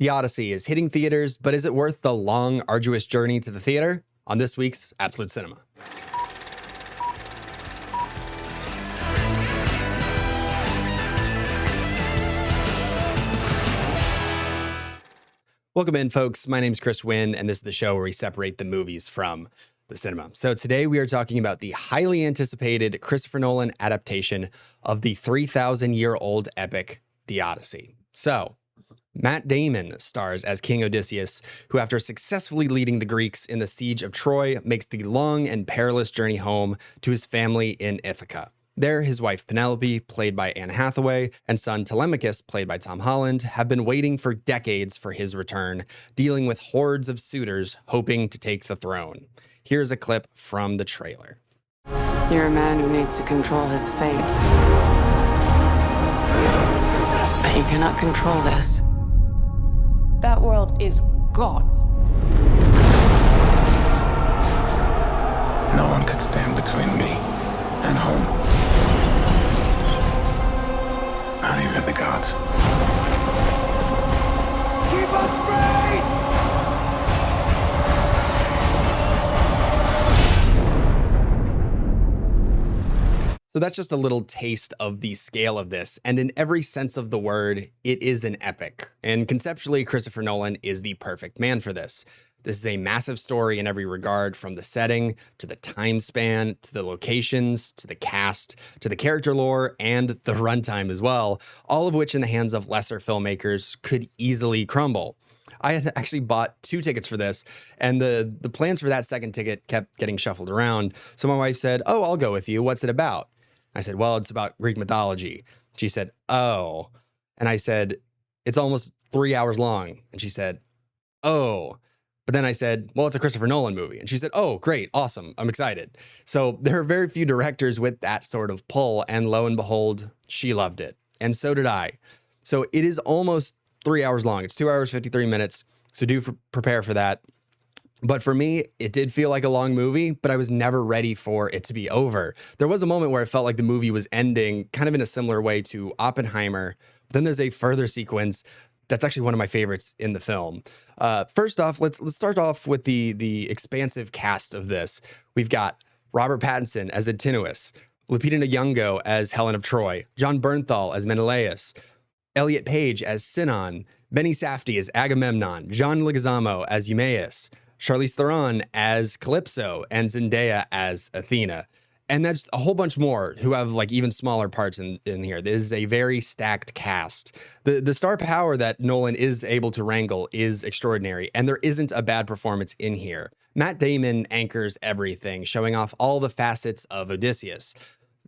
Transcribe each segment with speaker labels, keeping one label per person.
Speaker 1: The Odyssey is hitting theaters, but is it worth the long, arduous journey to the theater? On this week's Absolute Cinema. Welcome in, folks. My name's Chris Wynn, and this is the show where we separate the movies from the cinema. So today we are talking about the highly anticipated Christopher Nolan adaptation of the 3,000-year-old epic, The Odyssey. So, Matt Damon stars as King Odysseus, who, after successfully leading the Greeks in the siege of Troy, makes the long and perilous journey home to his family in Ithaca. There, his wife Penelope, played by Anne Hathaway, and son Telemachus, played by Tom Holland, have been waiting for decades for his return, dealing with hordes of suitors hoping to take the throne. Here's a clip from the trailer.
Speaker 2: You're a man who needs to control his fate. But you cannot control this.
Speaker 3: That world is gone.
Speaker 4: No one could stand between me and home. Not even the gods.
Speaker 3: Keep us straight!
Speaker 1: So that's just a little taste of the scale of this, and in every sense of the word, it is an epic. And conceptually, Christopher Nolan is the perfect man for this. This is a massive story in every regard, from the setting, to the time span, to the locations, to the cast, to the character lore, and the runtime as well, all of which in the hands of lesser filmmakers could easily crumble. I had actually bought 2 tickets for this, and the plans for that second ticket kept getting shuffled around. So my wife said, "Oh, I'll go with you. What's it about?" I said, "Well, it's about Greek mythology." She said, "Oh." And I said, "It's almost 3 hours long." And she said, "Oh." But then I said, "Well, it's a Christopher Nolan movie." And she said, "Oh, great. Awesome. I'm excited." So there are very few directors with that sort of pull. And lo and behold, she loved it. And so did I. So it is almost 3 hours long. It's 2 hours, 53 minutes. So prepare for that. But for me, it did feel like a long movie, but I was never ready for it to be over. There was a moment where it felt like the movie was ending kind of in a similar way to Oppenheimer. But then there's a further sequence that's actually one of my favorites in the film. First off, let's start off with the expansive cast of this. We've got Robert Pattinson as Antinous, Lupita Nyong'o as Helen of Troy, John Bernthal as Menelaus, Elliot Page as Sinon, Benny Safdie as Agamemnon, John Leguizamo as Eumaeus, Charlize Theron as Calypso, and Zendaya as Athena. And that's a whole bunch more who have like even smaller parts in here. This is a very stacked cast. The star power that Nolan is able to wrangle is extraordinary, and there isn't a bad performance in here. Matt Damon anchors everything, showing off all the facets of Odysseus.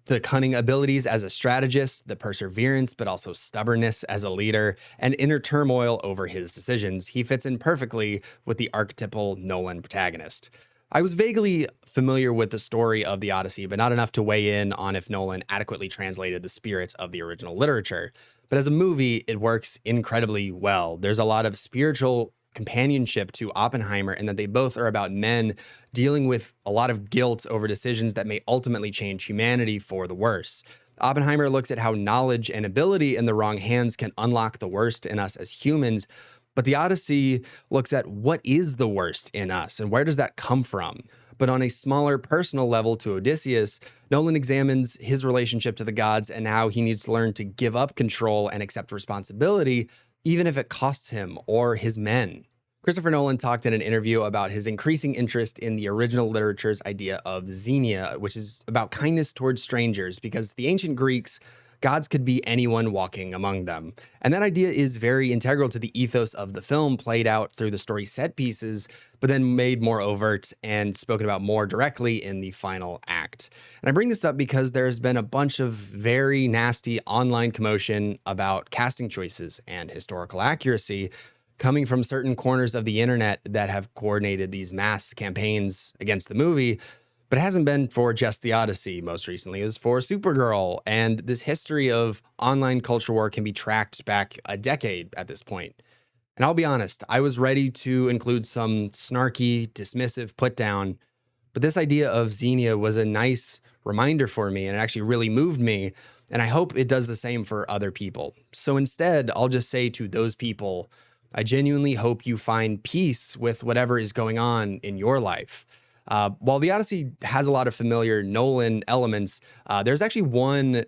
Speaker 1: The cunning abilities as a strategist, the perseverance but also stubbornness as a leader, and inner turmoil over his decisions. He fits in perfectly with the archetypal Nolan protagonist. I was vaguely familiar with the story of the Odyssey, but not enough to weigh in on if Nolan adequately translated the spirit of the original literature. But as a movie, it works incredibly well. There's a lot of spiritual companionship to Oppenheimer, and that they both are about men dealing with a lot of guilt over decisions that may ultimately change humanity for the worse. Oppenheimer looks at how knowledge and ability in the wrong hands can unlock the worst in us as humans, but the Odyssey looks at what is the worst in us and where does that come from? But on a smaller personal level to Odysseus, Nolan examines his relationship to the gods and how he needs to learn to give up control and accept responsibility, even if it costs him or his men. Christopher Nolan talked in an interview about his increasing interest in the original literature's idea of xenia, which is about kindness towards strangers, because the ancient Greeks, gods could be anyone walking among them. And that idea is very integral to the ethos of the film, played out through the story set pieces, but then made more overt and spoken about more directly in the final act. And I bring this up because there's been a bunch of very nasty online commotion about casting choices and historical accuracy coming from certain corners of the internet that have coordinated these mass campaigns against the movie. But it hasn't been for just The Odyssey. Most recently, it was for Supergirl. And this history of online culture war can be tracked back a decade at this point. And I'll be honest, I was ready to include some snarky, dismissive put down, but this idea of xenia was a nice reminder for me, and it actually really moved me. And I hope it does the same for other people. So instead, I'll just say to those people, I genuinely hope you find peace with whatever is going on in your life. While the Odyssey has a lot of familiar Nolan elements, there's actually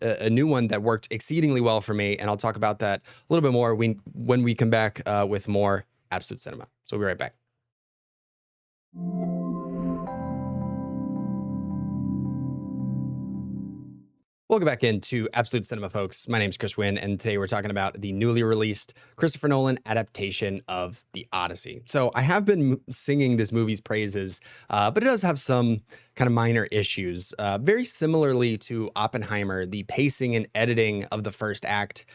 Speaker 1: a new one that worked exceedingly well for me, and I'll talk about that a little bit more when we come back with more Absolute Cinema. So we'll be right back. Welcome back into Absolute Cinema, folks. My name is Chris Wynn, and today we're talking about the newly released Christopher Nolan adaptation of The Odyssey. So I have been singing this movie's praises, but it does have some kind of minor issues. Very similarly to Oppenheimer, the pacing and editing of the first act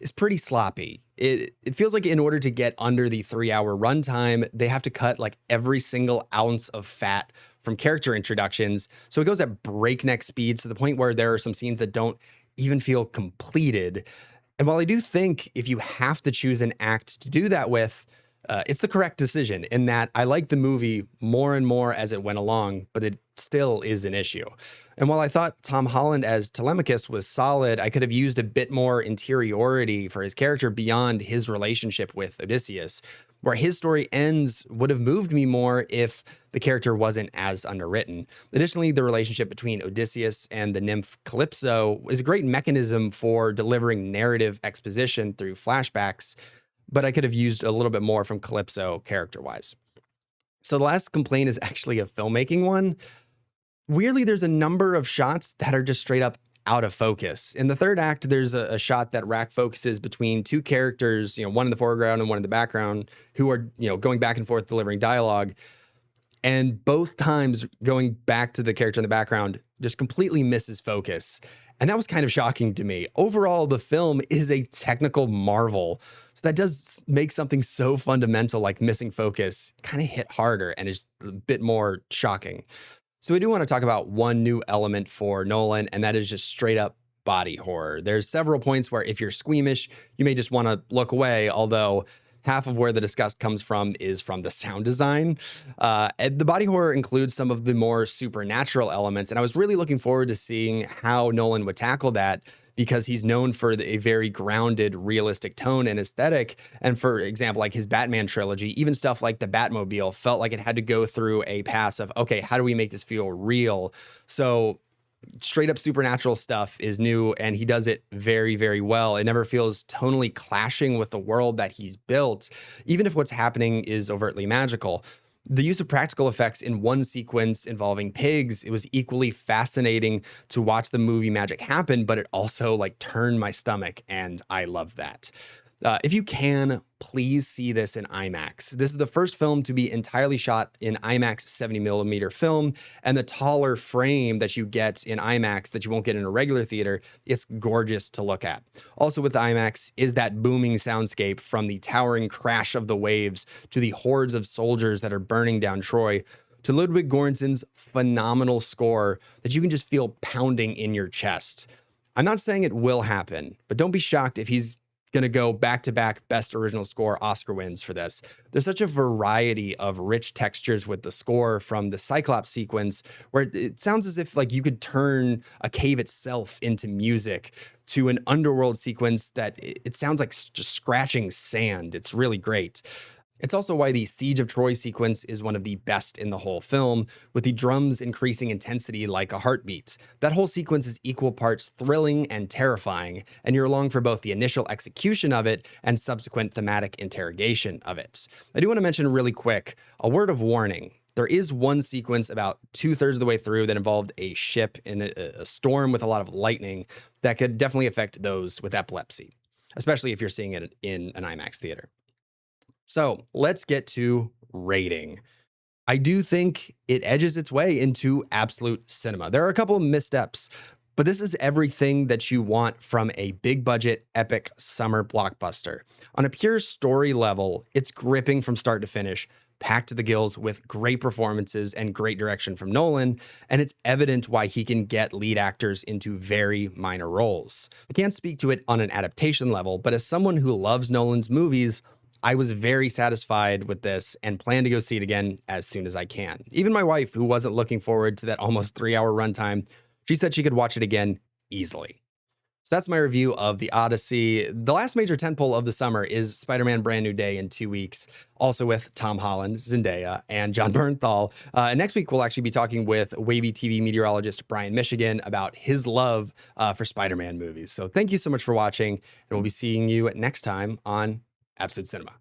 Speaker 1: is pretty sloppy. It feels like in order to get under the 3-hour runtime, they have to cut like every single ounce of fat from character introductions. So it goes at breakneck speeds to the point where there are some scenes that don't even feel completed. And while I do think if you have to choose an act to do that with, it's the correct decision in that I like the movie more and more as it went along, but it still is an issue. And while I thought Tom Holland as Telemachus was solid, I could have used a bit more interiority for his character beyond his relationship with Odysseus. Where his story ends would have moved me more if the character wasn't as underwritten. Additionally, the relationship between Odysseus and the nymph Calypso is a great mechanism for delivering narrative exposition through flashbacks, but I could have used a little bit more from Calypso character-wise. So the last complaint is actually a filmmaking one. Weirdly, there's a number of shots that are just straight up out of focus. In the third act, there's a shot that rack focuses between two characters, one in the foreground and one in the background, who are, going back and forth delivering dialogue. And both times going back to the character in the background just completely misses focus. And that was kind of shocking to me. Overall, the film is a technical marvel. So that does make something so fundamental like missing focus kind of hit harder and is a bit more shocking. So we do want to talk about one new element for Nolan, and that is just straight up body horror. There's several points where if you're squeamish, you may just want to look away, although half of where the disgust comes from is from the sound design. And the body horror includes some of the more supernatural elements, and I was really looking forward to seeing how Nolan would tackle that, because he's known for a very grounded, realistic tone and aesthetic. And for example, like his Batman trilogy, even stuff like the Batmobile felt like it had to go through a pass of, okay, how do we make this feel real? So straight up supernatural stuff is new, and he does it very, very well. It never feels tonally clashing with the world that he's built, even if what's happening is overtly magical. The use of practical effects in one sequence involving pigs, it was equally fascinating to watch the movie magic happen, but it also turned my stomach, and I love that. If you can, please see this in IMAX. This is the first film to be entirely shot in IMAX 70mm film, and the taller frame that you get in IMAX that you won't get in a regular theater, it's gorgeous to look at. Also with the IMAX is that booming soundscape from the towering crash of the waves to the hordes of soldiers that are burning down Troy, to Ludwig Göransson's phenomenal score that you can just feel pounding in your chest. I'm not saying it will happen, but don't be shocked if he's going to go back-to-back Best Original Score Oscar wins for this. There's such a variety of rich textures with the score, from the Cyclops sequence, where it sounds as if you could turn a cave itself into music, to an underworld sequence that it sounds like just scratching sand. It's really great. It's also why the Siege of Troy sequence is one of the best in the whole film, with the drums increasing intensity like a heartbeat. That whole sequence is equal parts thrilling and terrifying, and you're along for both the initial execution of it and subsequent thematic interrogation of it. I do want to mention really quick, a word of warning. There is one sequence about 2/3 of the way through that involved a ship in a storm with a lot of lightning that could definitely affect those with epilepsy, especially if you're seeing it in an IMAX theater. So let's get to rating. I do think it edges its way into absolute cinema. There are a couple of missteps, but this is everything that you want from a big budget, epic summer blockbuster. On a pure story level, it's gripping from start to finish, packed to the gills with great performances and great direction from Nolan, and it's evident why he can get lead actors into very minor roles. I can't speak to it on an adaptation level, but as someone who loves Nolan's movies, I was very satisfied with this and plan to go see it again as soon as I can. Even my wife, who wasn't looking forward to that almost 3-hour runtime, she said she could watch it again easily. So that's my review of the Odyssey. The last major tentpole of the summer is Spider-Man Brand New Day in 2 weeks, also with Tom Holland, Zendaya, and John Bernthal. Next week, we'll actually be talking with Wavy TV meteorologist Brian Michigan about his love for Spider-Man movies. So thank you so much for watching, and we'll be seeing you next time on Absolute Cinema.